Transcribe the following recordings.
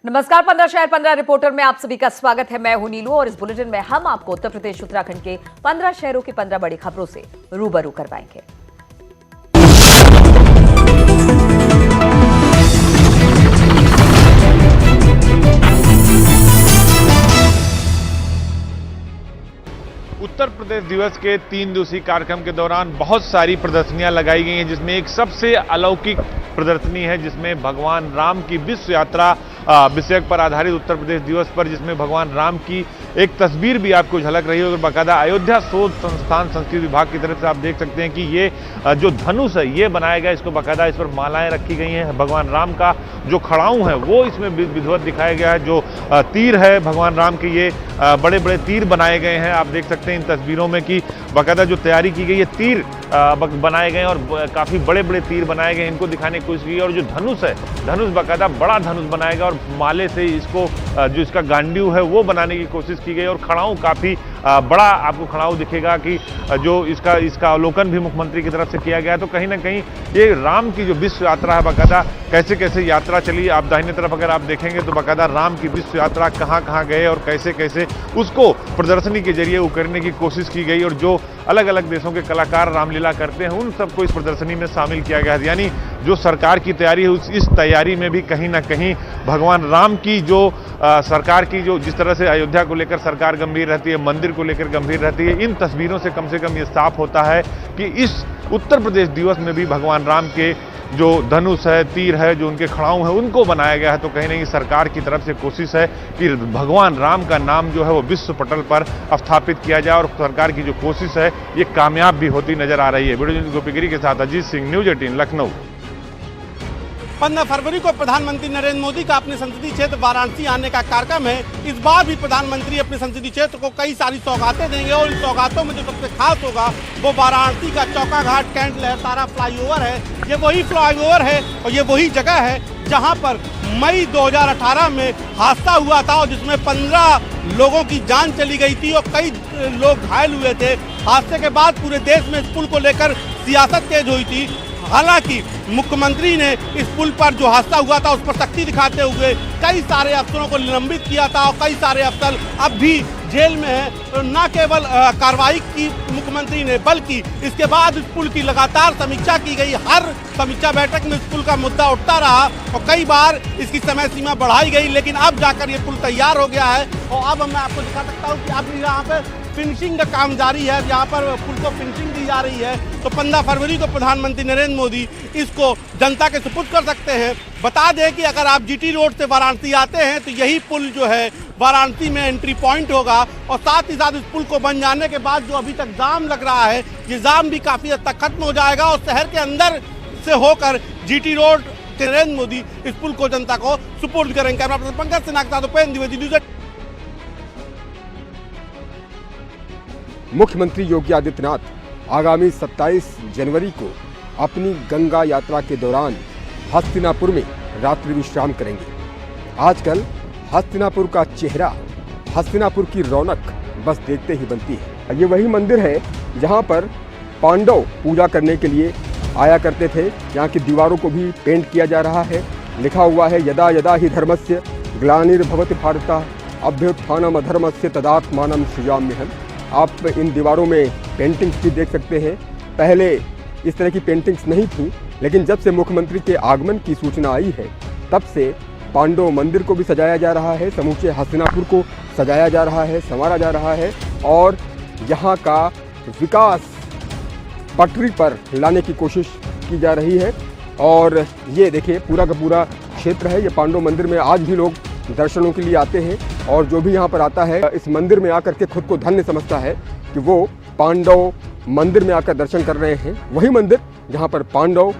नमस्कार, 15 शहर 15 रिपोर्टर में आप सभी का स्वागत है। मैं हूं नीलू और इस बुलेटिन में हम आपको उत्तर प्रदेश उत्तराखंड के 15 शहरों की 15 बड़ी खबरों से रूबरू करवाएंगे। उत्तर प्रदेश दिवस के 3 दिवसीय कार्यक्रम के दौरान बहुत सारी प्रदर्शनियां लगाई गई हैं, जिसमें एक सबसे अलौकिक प्रदर्शनी है जिसमें भगवान राम की विश्व यात्रा विषय पर आधारित उत्तर प्रदेश दिवस पर, जिसमें भगवान राम की एक तस्वीर भी आपको झलक रही है। और बाकायदा अयोध्या शोध संस्थान संस्कृति विभाग की तरफ से आप देख सकते हैं कि ये जो धनुष है ये बनाया गया, इसको बाकायदा इस पर मालाएं रखी गई हैं। भगवान राम का जो खड़ाऊं है वो इसमें विधिवत दिखाया गया है। जो तीर है भगवान राम के, ये बड़े बड़े तीर बनाए गए हैं। आप देख सकते हैं इन तस्वीरों में कि बाकायदा जो तैयारी की गई है, तीर बनाए गए और काफ़ी बड़े बड़े तीर बनाए गए, इनको दिखाने की कोशिश की। और जो धनुष है, धनुष बाकायदा बड़ा धनुष बनाया गया और माले से इसको जो इसका गांडीव है वो बनाने की कोशिश की गई। और खड़ाऊं काफ़ी बड़ा आपको खड़ाऊं दिखेगा कि जो इसका अवलोकन भी मुख्यमंत्री की तरफ से किया गया है। तो कहीं ना कहीं ये राम की जो विश्व यात्रा है, बाकायदा कैसे कैसे यात्रा चली, आप दाहिने तरफ अगर आप देखेंगे तो बाकायदा राम की विश्व यात्रा कहाँ कहाँ गए और कैसे कैसे उसको प्रदर्शनी के जरिए उकरने की कोशिश की गई। और जो अलग अलग देशों के कलाकार रामलीला करते हैं उन सबको इस प्रदर्शनी में शामिल किया गया है। यानी जो सरकार की तैयारी है इस तैयारी में भी कहीं ना कहीं भगवान राम की जो सरकार की जो जिस तरह से अयोध्या को लेकर सरकार गंभीर रहती है, मंदिर को लेकर गंभीर रहती है, इन तस्वीरों से कम ये साफ होता है कि इस उत्तर प्रदेश दिवस में भी भगवान राम के जो धनुष है, तीर है, जो उनके खड़ाऊं है उनको बनाया गया है। तो कहीं ना कहीं सरकार की तरफ से कोशिश है कि भगवान राम का नाम जो है वो विश्व पटल पर स्थापित किया जाए। और सरकार की जो कोशिश है ये कामयाब भी होती नजर आ रही है। वीडियो गोपीगिरी के साथ अजीत सिंह, न्यूज 18 लखनऊ। 15 फरवरी को प्रधानमंत्री नरेंद्र मोदी का अपने संसदीय क्षेत्र वाराणसी आने का कार्यक्रम है। इस बार भी प्रधानमंत्री अपने संसदीय क्षेत्र को कई सारी सौगातें देंगे और इन सौगातों में जो सबसे खास होगा वो वाराणसी का चौका घाट कैंट लहरतारा फ्लाईओवर है। ये वही फ्लाईओवर है और ये वही जगह है जहाँ पर मई 2018 में हादसा हुआ था और जिसमें 15 लोगों की जान चली गई थी और कई लोग घायल हुए थे। हादसे के बाद पूरे देश में इस पुल को लेकर सियासत तेज हुई थी। हालांकि मुख्यमंत्री ने इस पुल पर जो हादसा हुआ था उस पर सख्ती दिखाते हुए कई सारे अफसरों को निलंबित किया था और कई सारे अफसर अब भी जेल में हैं। तो न केवल कार्रवाई की मुख्यमंत्री ने, बल्कि इसके बाद इस पुल की लगातार समीक्षा की गई। हर समीक्षा बैठक में इस पुल का मुद्दा उठता रहा और कई बार इसकी समय सीमा बढ़ाई गई, लेकिन अब जाकर ये पुल तैयार हो गया है। और अब मैं आपको दिखा सकता हूँ कि अब यहाँ पे फिनिशिंग का काम जारी है, यहाँ पर पुल को फिनिशिंग दी जा रही है। तो 15 फरवरी को प्रधानमंत्री नरेंद्र मोदी इसको जनता के सुपुर्द कर सकते हैं। बता दें कि अगर आप जीटी रोड से वाराणसी आते हैं तो यही पुल जो है वाराणसी में एंट्री पॉइंट होगा। और साथ ही साथ इस पुल को बन जाने के बाद जो अभी तक जाम लग रहा है, ये जाम भी काफ़ी हद तक खत्म हो जाएगा और शहर के अंदर से होकर जीटी रोड नरेंद्र मोदी इस पुल को जनता को सुपुर्द करेंगे। कैमरा पर्सन पंकज सिन्हा के साथ उपेंद्र द्विवेदी, न्यूज़। मुख्यमंत्री योगी आदित्यनाथ आगामी 27 जनवरी को अपनी गंगा यात्रा के दौरान हस्तिनापुर में रात्रि विश्राम करेंगे। आजकल हस्तिनापुर का चेहरा, हस्तिनापुर की रौनक बस देखते ही बनती है। ये वही मंदिर है जहां पर पांडव पूजा करने के लिए आया करते थे। यहाँ की दीवारों को भी पेंट किया जा रहा है। लिखा हुआ है यदा यदा ही धर्मस्य ग्लानिर्भवति भारतः अभ्युत्थानम् अधर्मस्य तदात्मानं सृजाम्यहम्। आप इन दीवारों में पेंटिंग्स भी देख सकते हैं। पहले इस तरह की पेंटिंग्स नहीं थी, लेकिन जब से मुख्यमंत्री के आगमन की सूचना आई है तब से पांडव मंदिर को भी सजाया जा रहा है, समूचे हस्तिनापुर को सजाया जा रहा है, संवारा जा रहा है और यहाँ का विकास पटरी पर लाने की कोशिश की जा रही है। और ये देखिए पूरा का पूरा क्षेत्र है। ये पांडव मंदिर में आज भी लोग दर्शनों के लिए आते हैं और जो भी यहाँ पर आता है इस मंदिर में आकर के खुद को धन्य समझता है कि वो पांडव मंदिर में आकर दर्शन कर रहे हैं। वही मंदिर जहाँ पर पांडव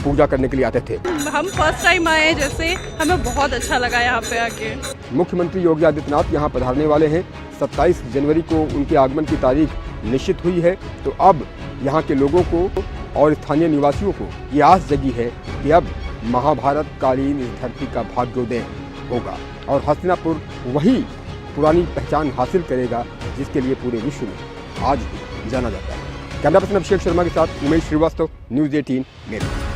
पूजा करने के लिए आते थे। हम फर्स्ट टाइम आए, जैसे हमें बहुत अच्छा लगा यहाँ पे आके। मुख्यमंत्री योगी आदित्यनाथ यहाँ पधारने वाले हैं। 27 जनवरी को उनके आगमन की तारीख निश्चित हुई है। तो अब यहाँ के लोगों को और स्थानीय निवासियों को ये आस जगी है कि अब महाभारत कालीन इस धरती का भाग्योदय होगा और हस्तिनापुर वही पुरानी पहचान हासिल करेगा जिसके लिए पूरे विश्व में आज भी जाना जाता है। कैमरा पर्सन अभिषेक शर्मा के साथ उमेश श्रीवास्तव, न्यूज़ 18 मेरठ।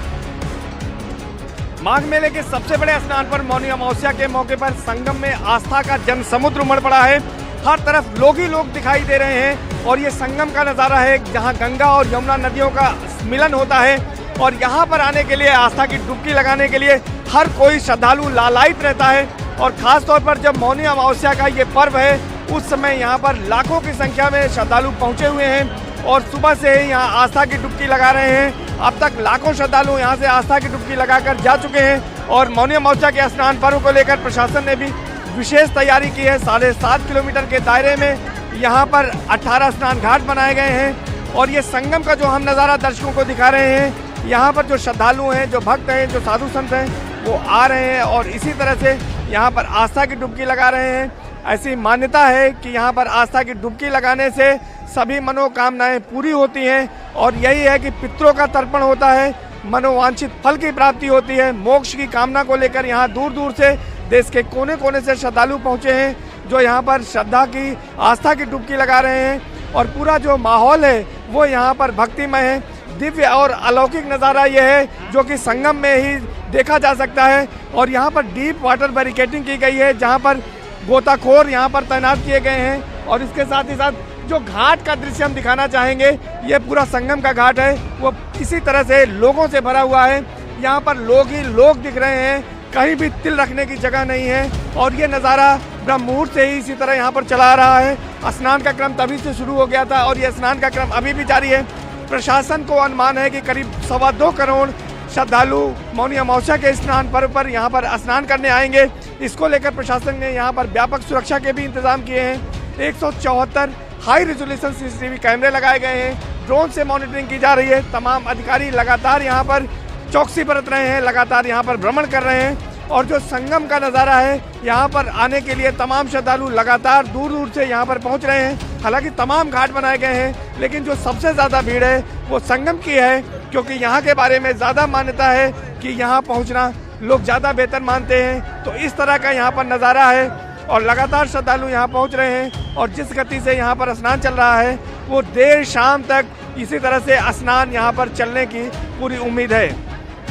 माघ मेले के सबसे बड़े स्नान पर मौनी अमावस्या के मौके पर संगम में आस्था का जन समुद्र उमड़ पड़ा है। हर तरफ लोग ही लोग दिखाई दे रहे हैं और ये संगम का नज़ारा है जहां गंगा और यमुना नदियों का मिलन होता है। और यहाँ पर आने के लिए, आस्था की डुबकी लगाने के लिए हर कोई श्रद्धालु लालायित रहता है। और खास तौर पर जब मौनी अमावस्या का ये पर्व है, उस समय यहाँ पर लाखों की संख्या में श्रद्धालु पहुँचे हुए हैं और सुबह से ही यहाँ आस्था की डुबकी लगा रहे हैं। अब तक लाखों श्रद्धालु यहाँ से आस्था की डुबकी लगाकर जा चुके हैं। और मौनी अमावस्या के स्नान पर्व को लेकर प्रशासन ने भी विशेष तैयारी की है। 7.5 किलोमीटर के दायरे में यहाँ पर 18 स्नान घाट बनाए गए हैं। और ये संगम का जो हम नज़ारा दर्शकों को दिखा रहे हैं, यहाँ पर जो श्रद्धालु हैं, जो भक्त हैं, जो साधु संत हैं, वो आ रहे हैं और इसी तरह से यहाँ पर आस्था की डुबकी लगा रहे हैं। ऐसी मान्यता है कि यहाँ पर आस्था की डुबकी लगाने से सभी मनोकामनाएं पूरी होती हैं और यही है कि पितरों का तर्पण होता है, मनोवांछित फल की प्राप्ति होती है। मोक्ष की कामना को लेकर यहाँ दूर दूर से, देश के कोने कोने से श्रद्धालु पहुँचे हैं जो यहाँ पर श्रद्धा की, आस्था की डुबकी लगा रहे हैं। और पूरा जो माहौल है वो यहाँ पर भक्तिमय है। दिव्य और अलौकिक नज़ारा ये है जो कि संगम में ही देखा जा सकता है। और यहाँ पर डीप वाटर बैरिकेडिंग की गई है, जहाँ पर गोताखोर यहाँ पर तैनात किए गए हैं। और इसके साथ ही साथ जो घाट का दृश्य हम दिखाना चाहेंगे, ये पूरा संगम का घाट है, वो इसी तरह से लोगों से भरा हुआ है। यहाँ पर लोग ही लोग दिख रहे हैं, कहीं भी तिल रखने की जगह नहीं है। और ये नज़ारा ब्रह्म मुहूर्त से ही इसी तरह यहाँ पर चला रहा है। स्नान का क्रम तभी से शुरू हो गया था और ये स्नान का क्रम अभी भी जारी है। प्रशासन को अनुमान है कि करीब 2.25 करोड़ श्रद्धालु मौनी अमावस्या के स्नान पर्व पर यहाँ पर स्नान करने आएंगे। इसको लेकर प्रशासन ने यहाँ पर व्यापक सुरक्षा के भी इंतजाम किए हैं। 174 हाई रेजोल्यूशन CCTV कैमरे लगाए गए हैं। ड्रोन से मॉनिटरिंग की जा रही है। तमाम अधिकारी लगातार यहाँ पर चौकसी बरत रहे हैं, लगातार यहाँ पर भ्रमण कर रहे हैं। और जो संगम का नज़ारा है, यहाँ पर आने के लिए तमाम श्रद्धालु लगातार दूर दूर से यहाँ पर पहुँच रहे हैं। हालांकि तमाम घाट बनाए गए हैं, लेकिन जो सबसे ज़्यादा भीड़ है वो संगम की है, क्योंकि यहाँ के बारे में ज़्यादा मान्यता है कि यहाँ पहुँचना लोग ज़्यादा बेहतर मानते हैं। तो इस तरह का यहाँ पर नज़ारा है और लगातार श्रद्धालु यहाँ पहुँच रहे हैं। और जिस गति से यहाँ पर स्नान चल रहा है, वो देर शाम तक इसी तरह से स्नान यहाँ पर चलने की पूरी उम्मीद है।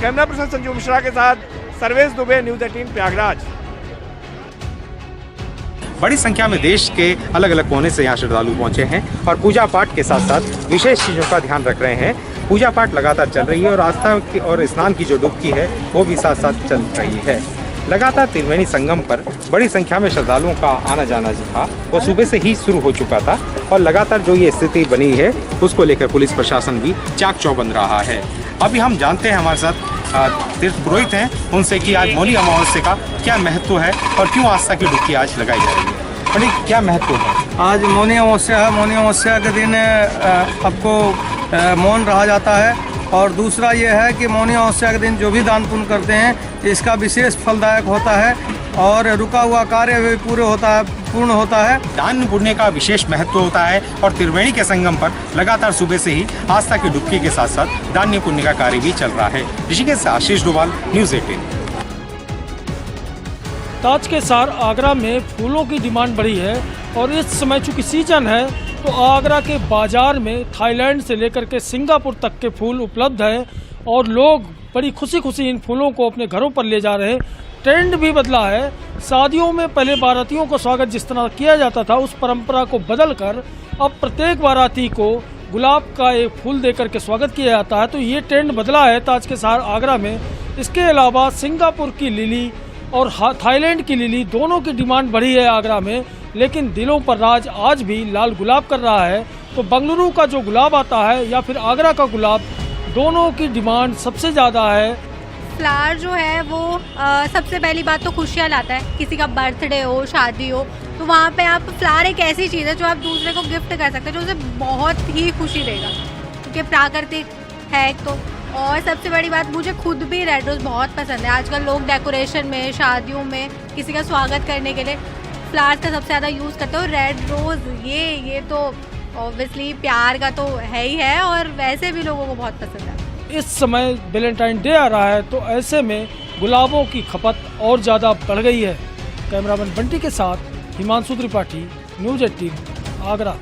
कैमरा पर्सन संजीव मिश्रा के साथ सर्वेश दुबे, न्यूज़ 18 प्रयागराज। बड़ी संख्या में देश के अलग अलग कोने से यहाँ श्रद्धालु पहुँचे हैं और पूजा पाठ के साथ साथ विशेष चीज़ों का ध्यान रख रहे हैं। पूजा पाठ लगातार चल रही है और आस्था की और स्नान की जो डुबकी है वो भी साथ साथ चल रही है। लगातार त्रिवेणी संगम पर बड़ी संख्या में श्रद्धालुओं का आना जाना जो था वो सुबह से ही शुरू हो चुका था और लगातार जो ये स्थिति बनी है उसको लेकर पुलिस प्रशासन भी चाक चौबंद रहा है। अभी हम जानते हैं, हमारे साथ तीर्थ पुरोहित हैं, उनसे कि आज मौनी अमावस्या का क्या महत्व है और क्यों आस्था की डुबकी आज लगाई जा रही है। पंडित, क्या महत्व है? आज मौनी अमावस्या है। मौनी अमावस्या के दिन आपको मौन रहा जाता है। और दूसरा ये है कि मौनी अमावस्या के दिन जो भी दान पुण्य करते हैं, इसका विशेष फलदायक होता है और रुका हुआ कार्य भी पूर्ण होता है। दान पुण्य का विशेष महत्व होता है और त्रिवेणी के संगम पर लगातार सुबह से ही आस्था की डुबकी के साथ साथ दान पुण्य का कार्य भी चल रहा है। ऋषिकेश से आशीष डोभाल, न्यूज़ 18। ताज के सार आगरा में फूलों की डिमांड बढ़ी है और इस समय चूंकि सीजन है तो आगरा के बाजार में थाईलैंड से लेकर के सिंगापुर तक के फूल उपलब्ध है और लोग बड़ी खुशी खुशी इन फूलों को अपने घरों पर ले जा रहे हैं। ट्रेंड भी बदला है। शादियों में पहले बारातियों को स्वागत जिस तरह किया जाता था, उस परंपरा को बदलकर अब प्रत्येक बाराती को गुलाब का एक फूल देकर के स्वागत किया जाता है। तो ये ट्रेंड बदला है ताज के सार आगरा में। इसके अलावा सिंगापुर की लिली और थाईलैंड की लिली दोनों की डिमांड बढ़ी है आगरा में, लेकिन दिलों पर राज आज भी लाल गुलाब कर रहा है। तो बंगलुरु का जो गुलाब आता है या फिर आगरा का गुलाब, दोनों की डिमांड सबसे ज़्यादा है। फ्लावर जो है वो सबसे पहली बात तो खुशियाँ लाता है। किसी का बर्थडे हो, शादी हो, तो वहाँ पे आप फ्लावर एक ऐसी चीज़ है जो आप दूसरे को गिफ्ट कर सकते हैं, जो उसे बहुत ही खुशी देगा, क्योंकि प्राकृतिक है एक तो। और सबसे बड़ी बात, मुझे खुद भी रेड रोज़ बहुत पसंद है। आजकल लोग डेकोरेशन में, शादियों में किसी का स्वागत करने के लिए फ्लावर्स का सबसे ज़्यादा यूज़ करते हो। रेड रोज़ ये तो ऑब्वियसली प्यार का तो है ही है और वैसे भी लोगों को बहुत पसंद है। इस समय वैलेंटाइन डे आ रहा है तो ऐसे में गुलाबों की खपत और ज़्यादा बढ़ गई है। कैमरामैन बंटी के साथ हिमांशु त्रिपाठी, न्यूज़ 18 आगरा।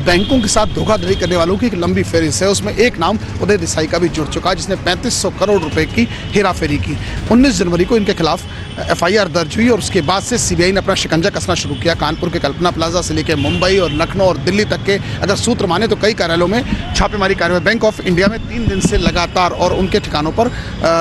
बैंकों के साथ धोखाधड़ी करने वालों की एक लंबी फहरिस्त है। उसमें एक नाम उदय देसाई का भी जुड़ चुका है, जिसने 3500 करोड़ रुपए की हेराफेरी की। 19 जनवरी को इनके खिलाफ FIR दर्ज हुई और उसके बाद से CBI ने अपना शिकंजा कसना शुरू किया। कानपुर के कल्पना प्लाजा से लेकर मुंबई और लखनऊ और दिल्ली तक के अगर सूत्र माने तो कई कार्यालयों में छापेमारी कार्रवाई। बैंक ऑफ इंडिया में 3 दिन से लगातार और उनके ठिकानों पर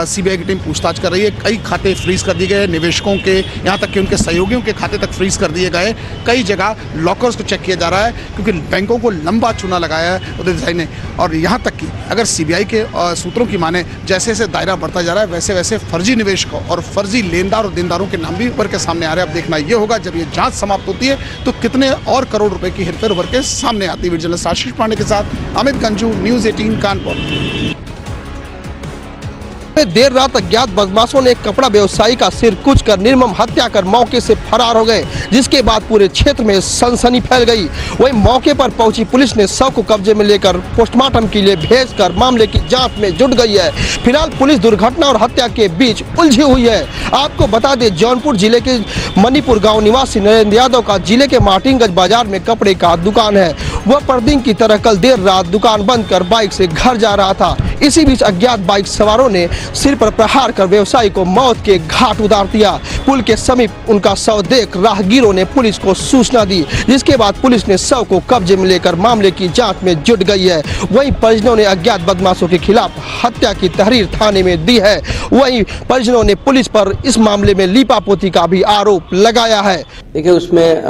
CBI की टीम पूछताछ कर रही है। कई खाते फ्रीज कर दिए गए, निवेशकों के, यहाँ तक कि उनके सहयोगियों के खाते तक फ्रीज कर दिए गए। कई जगह लॉकर्स को चेक किया जा रहा है, क्योंकि बैंकों को लंबा चूना लगाया है उदय देसाई ने। और यहाँ तक कि अगर CBI के सूत्रों की माने, जैसे जैसे दायरा बढ़ता जा रहा है वैसे वैसे फर्जी निवेशकों और फर्जी लेनदार और देनदारों के नाम भी उभर के सामने आ रहे हैं। अब देखना ये होगा जब ये जांच समाप्त होती है तो कितने और करोड़ रुपए की हेरफेर उभर के सामने आती है। वीडियो जर्नलिस्ट आशीष पांडे के साथ अमित गंजू, न्यूज़ 18 कानपुर। देर रात अज्ञात बदमाशों ने एक कपड़ा व्यवसायी का सिर कुचकर निर्मम हत्या कर मौके से फरार हो गए, जिसके बाद पूरे क्षेत्र में सनसनी फैल गई। वहीं मौके पर पहुंची पुलिस ने शव को कब्जे में लेकर पोस्टमार्टम के लिए भेजकर मामले की जांच में जुट गई है। फिलहाल पुलिस दुर्घटना और हत्या के बीच उलझी हुई है। आपको बता दें, जौनपुर जिले के मणिपुर गाँव निवासी नरेंद्र यादव का जिले के मार्टिनगंज बाजार में कपड़े का दुकान है। वह प्रतिदिन की तरह कल देर रात दुकान बंद कर बाइक से घर जा रहा था। इसी बीच अज्ञात बाइक सवारों ने सिर पर प्रहार कर व्यवसायी को मौत के घाट उतार दिया। पुल के समीप उनका शव देख राहगीरों ने पुलिस को सूचना दी, जिसके बाद पुलिस ने शव को कब्जे में लेकर मामले की जांच में जुट गई है। वहीं परिजनों ने अज्ञात बदमाशों के खिलाफ हत्या की तहरीर थाने में दी है। वहीं परिजनों ने पुलिस पर इस मामले में लीपापोती का भी आरोप लगाया है। देखिए, उसमें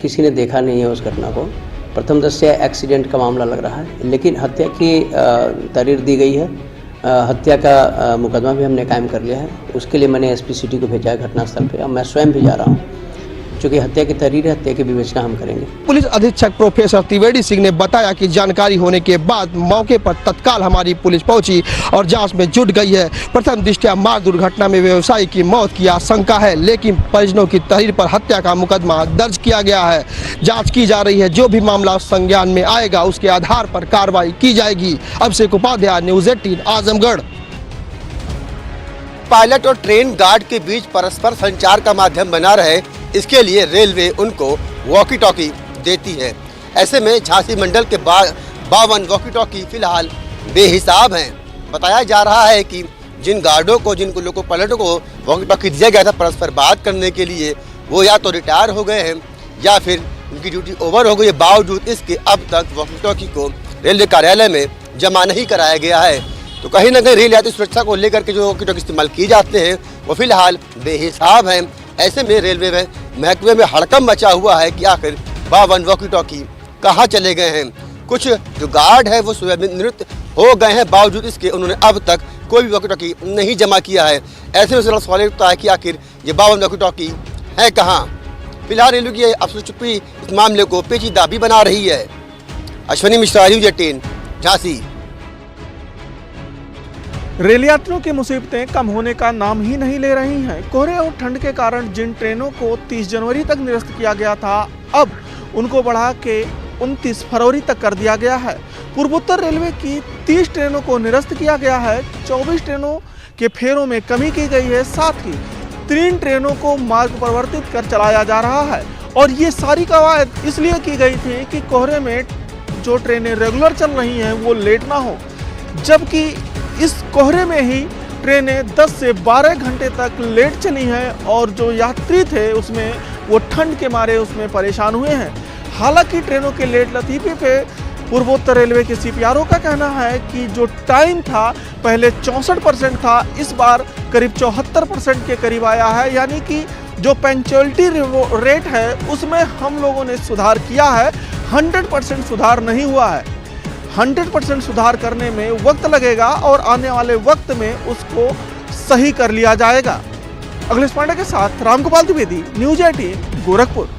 किसी ने देखा नहीं है उस घटना को। प्रथम दृष्टया एक्सीडेंट का मामला लग रहा है, लेकिन हत्या की तहरीर दी गई है। हत्या का मुकदमा भी हमने कायम कर लिया है। उसके लिए मैंने SP सिटी को भेजा है घटनास्थल पे। अब मैं स्वयं भी जा रहा हूँ, चूँकि हत्या की तहरीर है, हत्या की विवेचना हम करेंगे। पुलिस अधीक्षक प्रोफेसर त्रिवेदी सिंह ने बताया कि जानकारी होने के बाद मौके पर तत्काल हमारी पुलिस पहुंची और जांच में जुट गई है। प्रथम दृष्टया मार्ग दुर्घटना में व्यवसायी की मौत की आशंका है, लेकिन परिजनों की तहरीर पर हत्या का मुकदमा दर्ज किया गया है। जाँच की जा रही है। जो भी मामला संज्ञान में आएगा उसके आधार पर कार्रवाई की जाएगी। अभिषेक उपाध्याय, न्यूज़ 18 आजमगढ़। पायलट और ट्रेन गार्ड के बीच परस्पर संचार का माध्यम बना रहे, इसके लिए रेलवे उनको वॉकी टॉकी देती है। ऐसे में झांसी मंडल के 52 वॉकी टॉकी फिलहाल बेहिसाब हैं। बताया जा रहा है कि जिन गार्डों को, जिन लोको पायलटों को वॉकी टॉकी दिया गया था परस्पर बात करने के लिए, वो या तो रिटायर हो गए हैं या फिर उनकी ड्यूटी ओवर हो गई है। बावजूद इसके अब तक वॉकी टॉकी को रेलवे कार्यालय में जमा नहीं कराया गया है। तो कहीं ना कहीं रेल यात्री सुरक्षा को लेकर के जो वॉकी टॉकी इस्तेमाल किए जाते हैं वो फिलहाल बेहिसाब हैं। ऐसे में रेलवे में महकमे में हड़कंप मचा हुआ है कि आखिर 52 वॉकी टॉकी कहाँ चले गए हैं। कुछ जो गार्ड है वो सेवानिवृत्त हो गए हैं, बावजूद इसके उन्होंने अब तक कोई भी वॉकी टॉकी नहीं जमा किया है। ऐसे में सवाल उठता है कि आखिर ये 52 वॉकी टॉकी है कहाँ। फिलहाल रेलवे की अफसर चुप्पी इस मामले को पेचीदा भी बना रही है। अश्विनी मिश्रा, न्यूज़ 18 झांसी। रेल यात्रियों की मुसीबतें कम होने का नाम ही नहीं ले रही हैं। कोहरे और ठंड के कारण जिन ट्रेनों को 30 जनवरी तक निरस्त किया गया था, अब उनको बढ़ा के 29 फरवरी तक कर दिया गया है। पूर्वोत्तर रेलवे की 30 ट्रेनों को निरस्त किया गया है। 24 ट्रेनों के फेरों में कमी की गई है। साथ ही 3 ट्रेनों को मार्ग परिवर्तित कर चलाया जा रहा है। और ये सारी कवायद इसलिए की गई थी कि कोहरे में जो ट्रेनें रेगुलर चल रही हैं वो लेट ना हो, जबकि इस कोहरे में ही ट्रेनें 10 से 12 घंटे तक लेट चली हैं और जो यात्री थे उसमें वो ठंड के मारे उसमें परेशान हुए हैं। हालांकि ट्रेनों के लेट लतीफ़े पे पूर्वोत्तर रेलवे के CPRO का कहना है कि जो टाइम था पहले 64% था, इस बार करीब 74% के करीब आया है। यानी कि जो पंक्चुअलिटी रेट है उसमें हम लोगों ने सुधार किया है। 100% सुधार नहीं हुआ है। 100% सुधार करने में वक्त लगेगा और आने वाले वक्त में उसको सही कर लिया जाएगा। अखिलेश पांडे के साथ रामगोपाल द्विवेदी, न्यूज़ 18 गोरखपुर।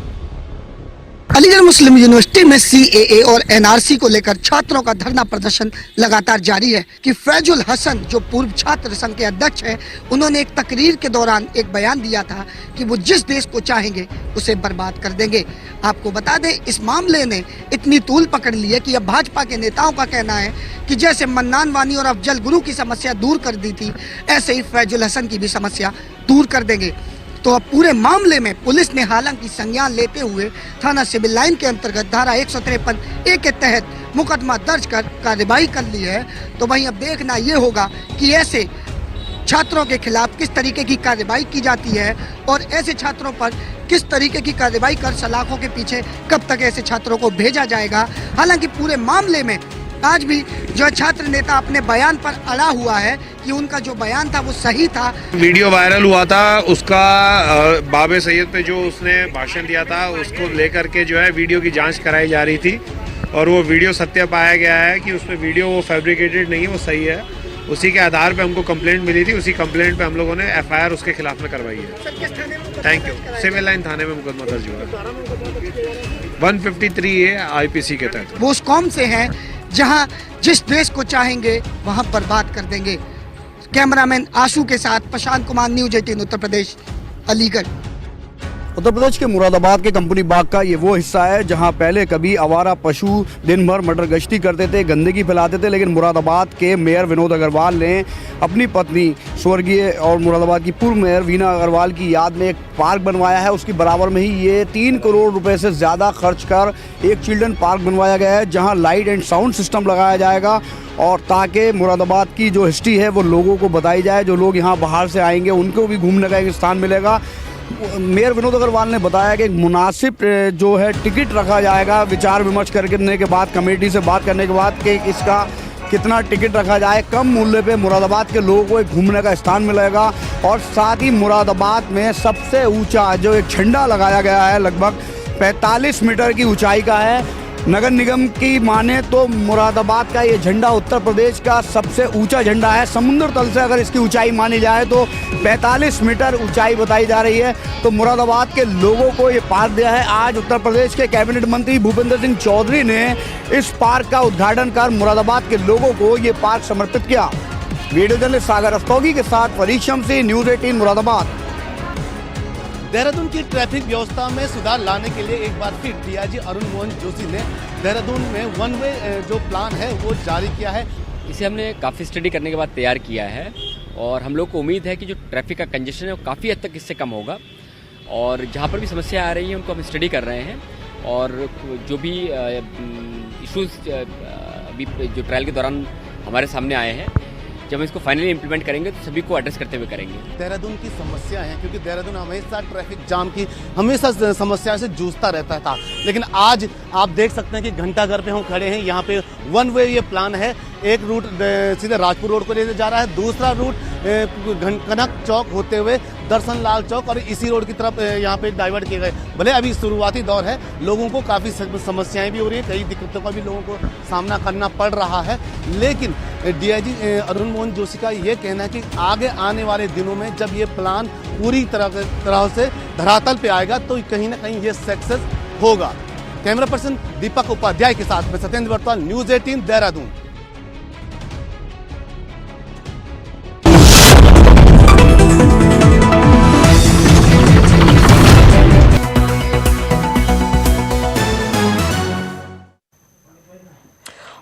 अलीगढ़ मुस्लिम यूनिवर्सिटी में CAA और NRC को लेकर छात्रों का धरना प्रदर्शन लगातार जारी है कि फैजुल हसन जो पूर्व छात्र संघ के अध्यक्ष हैं, उन्होंने एक तकरीर के दौरान एक बयान दिया था कि वो जिस देश को चाहेंगे उसे बर्बाद कर देंगे। आपको बता दें, इस मामले ने इतनी तूल पकड़ ली है कि अब भाजपा के नेताओं का कहना है कि जैसे मन्नान वानी और अफजल गुरु की समस्या दूर कर दी थी, ऐसे ही फैजुल हसन की भी समस्या दूर कर देंगे। तो अब पूरे मामले में पुलिस ने हालांकि संज्ञान लेते हुए थाना सिविल लाइन के अंतर्गत धारा 153A के तहत मुकदमा दर्ज कर कार्रवाई कर ली है। तो वहीं अब देखना ये होगा कि ऐसे छात्रों के खिलाफ किस तरीके की कार्रवाई की जाती है और ऐसे छात्रों पर किस तरीके की कार्रवाई कर सलाखों के पीछे कब तक ऐसे छात्रों को भेजा जाएगा। हालांकि पूरे मामले में आज भी जो छात्र नेता अपने बयान पर अड़ा हुआ है कि उनका जो बयान था वो सही था। वीडियो वायरल हुआ था उसका, बाबे सैयद पे जो उसने भाषण दिया था उसको लेकर के जो है वीडियो की जांच कराई जा रही थी और वो वीडियो सत्य पाया गया है कि उसमें वीडियो वो फैब्रिकेटेड नहीं है, वो सही है। उसी के आधार पे हमको कंप्लेंट मिली थी, उसी कंप्लेंट पे हम लोगों ने FIR उसके खिलाफ में करवाई है। Thank you. सिविल लाइन थाने में मुकदमा दर्ज हुआ है 153A IPC के तहत। वो उस कौम से हैं जहां जिस देश को चाहेंगे वहां बर्बाद कर देंगे। कैमरामैन आशु के साथ प्रशांत कुमार, न्यूज़ 18 उत्तर प्रदेश, अलीगढ़। उत्तर प्रदेश के मुरादाबाद के कंपनी बाग का ये वो हिस्सा है जहां पहले कभी आवारा पशु दिन भर मटर गश्ती करते थे, गंदगी फैलाते थे, लेकिन मुरादाबाद के मेयर विनोद अग्रवाल ने अपनी पत्नी स्वर्गीय और मुरादाबाद की पूर्व मेयर वीना अग्रवाल की याद में एक पार्क बनवाया है। उसकी बराबर में ही ये 3 करोड़ रुपए से ज़्यादा खर्च कर एक चिल्ड्रन पार्क बनवाया गया है जहाँ लाइट एंड साउंड सिस्टम लगाया जाएगा और ताकि मुरादाबाद की जो हिस्ट्री है वो लोगों को बताई जाए। जो लोग यहाँ बाहर से आएंगे उनको भी घूमने का एक स्थान मिलेगा। मेयर विनोद अग्रवाल ने बताया कि एक मुनासिब जो है टिकट रखा जाएगा, विचार विमर्श करने के बाद, कमेटी से बात करने के बाद कि इसका कितना टिकट रखा जाए। कम मूल्य पे मुरादाबाद के लोगों को एक घूमने का स्थान मिलेगा और साथ ही मुरादाबाद में सबसे ऊंचा जो एक झंडा लगाया गया है लगभग 45 मीटर की ऊंचाई का है। नगर निगम की माने तो मुरादाबाद का ये झंडा उत्तर प्रदेश का सबसे ऊंचा झंडा है। समुद्र तल से अगर इसकी ऊंचाई मानी जाए तो 45 मीटर ऊंचाई बताई जा रही है। तो मुरादाबाद के लोगों को ये पार्क दिया है। आज उत्तर प्रदेश के कैबिनेट मंत्री भूपेंद्र सिंह चौधरी ने इस पार्क का उद्घाटन कर मुरादाबाद के लोगों को ये पार्क समर्पित किया। वीडियो जर्नलिस्ट सागर रस्तोगी के साथ फरीद शमसी, न्यूज़ 18 मुरादाबाद। देहरादून की ट्रैफिक व्यवस्था में सुधार लाने के लिए एक बार फिर डीआईजी अरुण मोहन जोशी ने देहरादून में वन वे जो प्लान है वो जारी किया है। इसे हमने काफ़ी स्टडी करने के बाद तैयार किया है और हम लोग को उम्मीद है कि जो ट्रैफिक का कंजेशन है वो काफ़ी हद तक इससे कम होगा और जहाँ पर भी समस्या आ रही है उनको हम स्टडी कर रहे हैं और जो भी इश्यूज अभी जो ट्रायल के दौरान हमारे सामने आए हैं, जब हम इसको फाइनली इंप्लीमेंट करेंगे तो सभी को एड्रेस करते हुए करेंगे। देहरादून की समस्या है क्योंकि देहरादून हमेशा ट्रैफिक जाम की हमेशा समस्या से जूझता रहता था, लेकिन आज आप देख सकते हैं कि घंटाघर पे हम खड़े हैं। यहाँ पे वन वे ये प्लान है। एक रूट सीधे राजपुर रोड को ले जा रहा है, दूसरा रूट कनक चौक होते हुए दर्शन लाल चौक और इसी रोड की तरफ यहाँ पे डाइवर्ट किए गए। भले अभी शुरुआती दौर है, लोगों को काफ़ी समस्याएं भी हो रही है, कई दिक्कतों का भी लोगों को सामना करना पड़ रहा है, लेकिन डीआईजी अरुण मोहन जोशी का ये कहना है कि आगे आने वाले दिनों में जब ये प्लान पूरी तरह से धरातल पे आएगा तो कहीं ना कहीं ये सक्सेस होगा। कैमरा पर्सन दीपक उपाध्याय के साथ मैं सत्येंद्र वर्तवाल, न्यूज़ 18 देहरादून।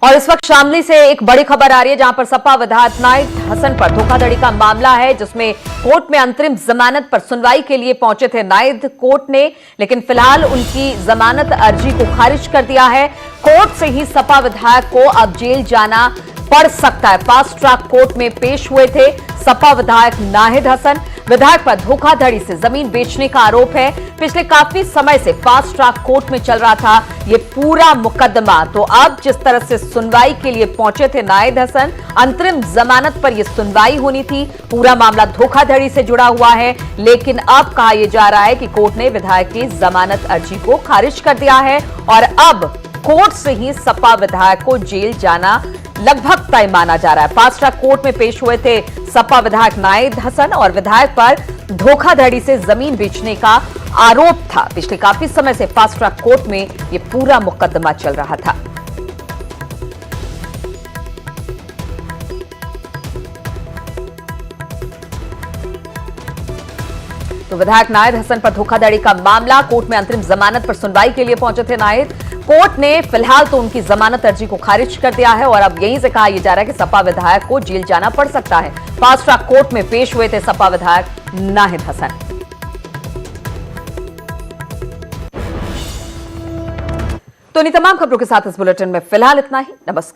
और इस वक्त शामली से एक बड़ी खबर आ रही है जहां पर सपा विधायक नाहिद हसन पर धोखाधड़ी का मामला है, जिसमें कोर्ट में अंतरिम जमानत पर सुनवाई के लिए पहुंचे थे नाहिद कोर्ट ने, लेकिन फिलहाल उनकी जमानत अर्जी को खारिज कर दिया है। कोर्ट से ही सपा विधायक को अब जेल जाना पड़ सकता है। फास्ट ट्रैक कोर्ट में पेश हुए थे सपा विधायक नाहिद हसन। विधायक पर धोखाधड़ी से जमीन बेचने का आरोप है। पिछले काफी समय से फास्ट ट्रैक कोर्ट में चल रहा था ये पूरा मुकदमा। तो अब जिस तरह से सुनवाई के लिए पहुंचे थे नाहिद हसन, अंतरिम जमानत पर यह सुनवाई होनी थी, पूरा मामला धोखाधड़ी से जुड़ा हुआ है, लेकिन अब कहा यह जा रहा है कि कोर्ट ने विधायक की जमानत अर्जी को खारिज कर दिया है और अब कोर्ट से ही सपा विधायक को जेल जाना लगभग तय माना जा रहा है। फास्ट ट्रैक कोर्ट में पेश हुए थे सपा विधायक नाहिद हसन और विधायक पर धोखाधड़ी से जमीन बेचने का आरोप था। पिछले काफी समय से फास्ट ट्रैक कोर्ट में यह पूरा मुकदमा चल रहा था। तो विधायक नाहिद हसन पर धोखाधड़ी का मामला, कोर्ट में अंतरिम जमानत पर सुनवाई के लिए पहुंचे थे नाहिद। कोर्ट ने फिलहाल तो उनकी जमानत अर्जी को खारिज कर दिया है और अब यहीं से कहा यह जा रहा है कि सपा विधायक को जेल जाना पड़ सकता है। फास्ट ट्रैक कोर्ट में पेश हुए थे सपा विधायक नाहिद हसन। तो इन तमाम खबरों के साथ इस बुलेटिन में फिलहाल इतना ही। नमस्कार।